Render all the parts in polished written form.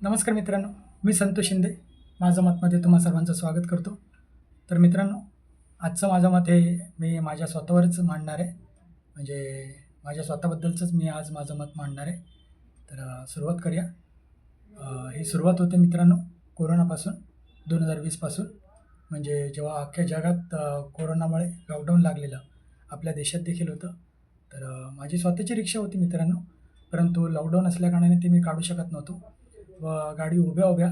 नमस्कार मित्रांनो, मी संतोष शिंदे. माझं मतमध्ये तुम्हा सर्वांचं स्वागत करतो. तर मित्रांनो, आजचं माझं मत हे मी माझ्या स्वतःवरच मांडणार आहे. म्हणजे माझ्या स्वतःबद्दलचंच मी आज माझं मत मांडणार आहे. तर सुरुवात करूया. ही सुरुवात होते मित्रांनो कोरोनापासून, 2020 पासून. म्हणजे जेव्हा अख्ख्या जगात कोरोनामुळे लॉकडाऊन लागलेलं, आपल्या देशात देखील होतं. तर माझी स्वतःची रिक्षा होती मित्रांनो, परंतु लॉकडाऊन असल्याकारणाने ती मी काढू शकत नव्हतो. व गाडी उभ्या-उभ्या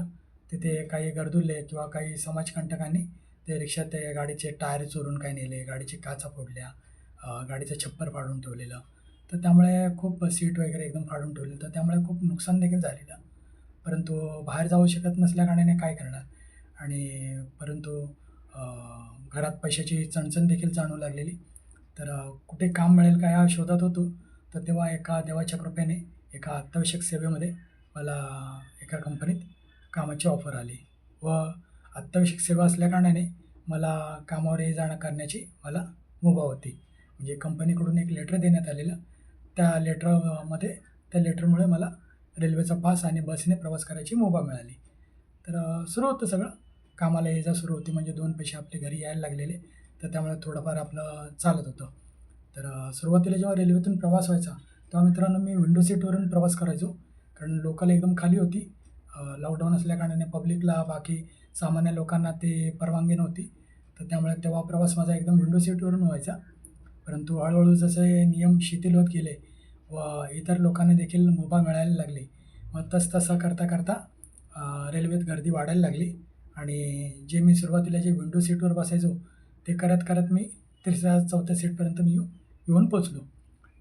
तिथे काही गरदुल्ले किंवा काही समाजकंटकांनी ते रिक्षात ते गाडीचे टायर चोरून काही नेले, गाडीची काचा फोडल्या, गाडीचं छप्पर फाडून ठेवलेलं. तर त्यामुळे खूप सीट वगैरे एकदम फाडून ठेवली. तर त्यामुळे खूप नुकसान देखील झालेलं. परंतु बाहेर जाऊ शकत नसल्याकारणाने काय करणार? आणि परंतु अ, घरात पैशाची चणचण देखील जाणवू लागलेली. तर कुठे काम मिळेल का ह्या शोधात होतो. तर तेव्हा एका देवाच्या कृपेने एका अत्यावश्यक सेवेमध्ये मला एका कंपनीत कामाची ऑफर आली व अत्यावश्यक सेवा असल्याकारणाने मला कामावर ये-जाणं करण्याची मला मुभा होती. म्हणजे कंपनीकडून एक लेटर देण्यात आलेलं. त्या लेटरमध्ये त्या लेटरमुळे मला रेल्वेचा पास आणि बसने प्रवास करायची मुभा मिळाली. तर सुरू होतं सगळं. कामाला ये-जा सुरू होती म्हणजे 2 पैसे आपले घरी यायला लागलेले. तर त्यामुळे थोडंफार आपलं चालत होतं. तर सुरुवातीला जेव्हा रेल्वेतून प्रवास व्हायचा, तेव्हा मित्रांनो मी विंडो सीटवरून प्रवास करायचो. कारण लोकल एकदम खाली होती. लॉकडाऊन असल्याकारणाने पब्लिकला, बाकी सामान्य लोकांना ते परवानगी नव्हती. तर त्यामुळे तेव्हा प्रवास माझा एकदम विंडो सीटवरून व्हायचा. परंतु हळू-हळू जसे नियम शिथिल होत गेले व इतर लोकांना देखील मुभा मिळायला लागली. मग तसं करता-करता रेल्वेत गर्दी वाढायला लागली आणि जे मी सुरुवातीला जे विंडो सीटवर बसायचो, ते करत-करत मी 3ऱ्या-4थ्या सीटपर्यंत मी येऊन पोहोचलो.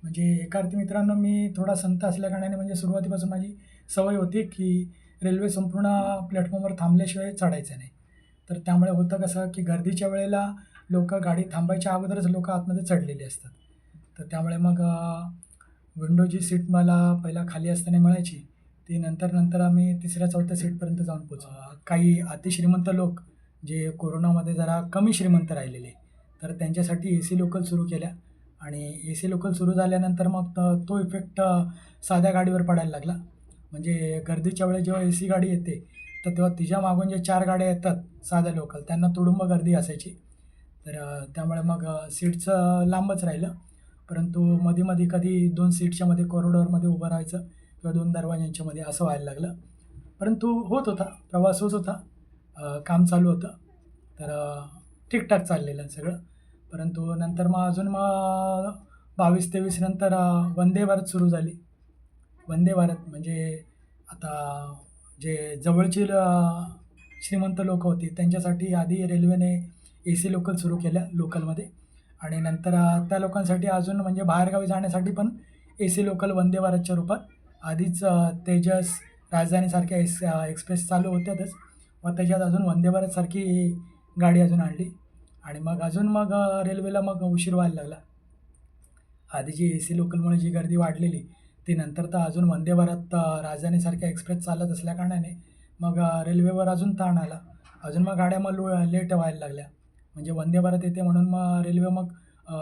म्हणजे एका अर्थी मित्रांनो मी थोडा संथ असल्याकारणाने म्हणजे सुरुवातीपासून माझी सवय होती, की रेल्वे संपूर्ण प्लॅटफॉर्मवर थांबल्याशिवाय चढायचं नाही. तर त्यामुळे होतं कसं, की गर्दीच्या वेळेला लोकं गाडी थांबायच्या अगोदरच लोकं आतमध्ये चढलेली असतात. तर त्यामुळे मग विंडोची सीट मला पहिला खाली असताना मिळायची. ती नंतर आम्ही 3ऱ्या-4थ्या सीटपर्यंत जाऊन पोहोचलो. काही अतिश्रीमंत लोक जे कोरोनामध्ये जरा कमी श्रीमंत राहिलेले, तर त्यांच्यासाठी एसी लोकल सुरू केल्या आणि एसी लोकल सुरू झाल्यानंतर मग तो इफेक्ट साध्या गाडीवर पडायला लागला. म्हणजे गर्दीच्या वेळेस जेव्हा एसी गाडी येते, तर तेव्हा तिच्या मागून जे 4 गाड्या येतात साध्या लोकल, त्यांना तुडुंब गर्दी असायची. तर त्यामुळे मग सीटचं लांबच राहिलं. परंतु मधी-मधी कधी 2 सीटच्या मध्ये कॉरिडॉरमध्ये उभं राहायचं किंवा 2 दरवाजांच्या मध्ये असं व्हायला लागलं. परंतु होत होता, प्रवास होत होता. काम चालू होतं. तर ठीक-ठाक चाललेलं सगळं. परंतु नंतर मग अजून मग 22-23 नंतर वंदे भारत सुरू झाली. वंदे भारत म्हणजे आता जे जवळची श्रीमंत लोकं होती त्यांच्यासाठी आधी रेल्वेने एसी लोकल सुरू केल्या लोकलमध्ये आणि नंतर त्या लोकांसाठी अजून म्हणजे बाहेरगावी जाण्यासाठी पण एसी लोकल वंदे भारतच्या रूपात आधीच तेजस, राजधानीसारख्या एक्सप्रेस चालू होत्यातच. मग त्याच्यात अजून वंदे भारतसारखी गाडी अजून आणली आणि मग अजून मग रेल्वेला मग उशीर व्हायला लागला. आधी जी एसी लोकलमुळे जी गर्दी वाढलेली, ती नंतर तर अजून वंदे भारत राजधानीसारख्या एक्सप्रेस चालत असल्याकारणाने मग रेल्वेवर अजून ताण आला. अजून मग गाड्या मग लेट व्हायला लागल्या. म्हणजे वंदे भारत येते म्हणून मग रेल्वे मग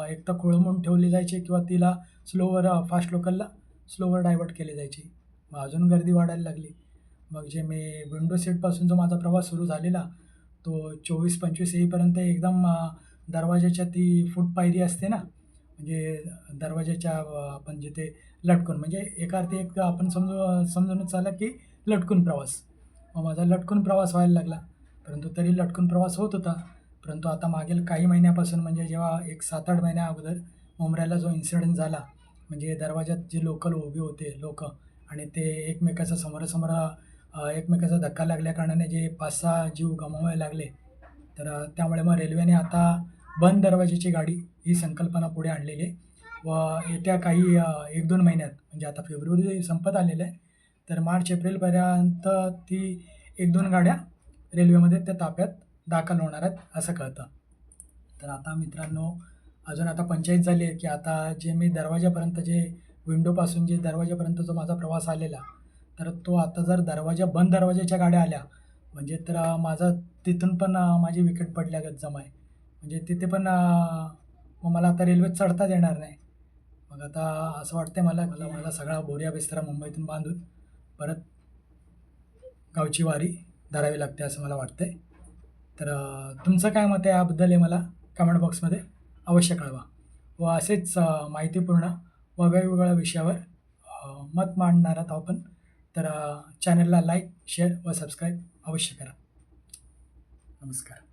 एक तर खोळंबून ठेवली जायची किंवा तिला स्लोवर फास्ट लोकलला स्लोवर डायव्हर्ट केली जायची. मग अजून गर्दी वाढायला लागली. मग जे मी विंडो सीटपासून जो माझा प्रवास सुरू झालेला, तो 24-25 येईपर्यंत एकदम दरवाजाच्या ती फूट असते ना, म्हणजे दरवाजाच्या आपण जिथे लटकून म्हणजे एका अर्थी एक आपण समजूनच चाला की लटकून प्रवास. मग माझा लटकून प्रवास व्हायला लागला. परंतु तरी लटकून प्रवास होत होता. परंतु आता मागील काही महिन्यापासून म्हणजे जेव्हा एक 7-8 महिन्या अगोदर मुंबईला जो इन्सिडेंट झाला, म्हणजे दरवाजात जे लोकल उभे होते लोकं आणि ते एकमेकाचा समोरासमोर एकमेकाचा धक्का लागल्याकारणाने जे 5-6 जीव गमवावे लागले. तर त्यामुळे मग रेल्वेने आता बंद दरवाजाची गाडी ही संकल्पना पुढे आणलेली आहे व येत्या काही 1-2 महिन्यात म्हणजे आता फेब्रुवारी संपत आलेलं आहे. तर मार्च-एप्रिलपर्यंत ती 1-2 गाड्या रेल्वेमध्ये त्या ताफ्यात दाखल होणार आहेत असं कळतं. तर आता मित्रांनो अजून आता पंचाईत झाली आहे, की आता जे मी दरवाजापर्यंत जे विंडोपासून जे दरवाजापर्यंत जो माझा प्रवास आलेला, तर तो आता जर बंद दरवाजाच्या गाड्या आल्या, म्हणजे तर माझा तिथून पण माझी विकेट पडल्यागत जमा आहे. म्हणजे तिथे पण मग मला आता रेल्वेत चढताच येणार नाही. मग आता असं वाटतंय मला, की मला सगळा बोरिया बिस्तरा मुंबईतून बांधून परत गावची वारी धरावी लागते असं मला वाटतं आहे. तर तुमचं काय मत आहे याबद्दल हे मला कमेंट बॉक्समध्ये अवश्य कळवा. व असेच माहितीपूर्ण व वेगवेगळ्या विषयावर मत मांडणार आहोत आपण. तर चॅनलला लाईक, शेअर व सबस्क्राईब अवश्य करा. नमस्कार.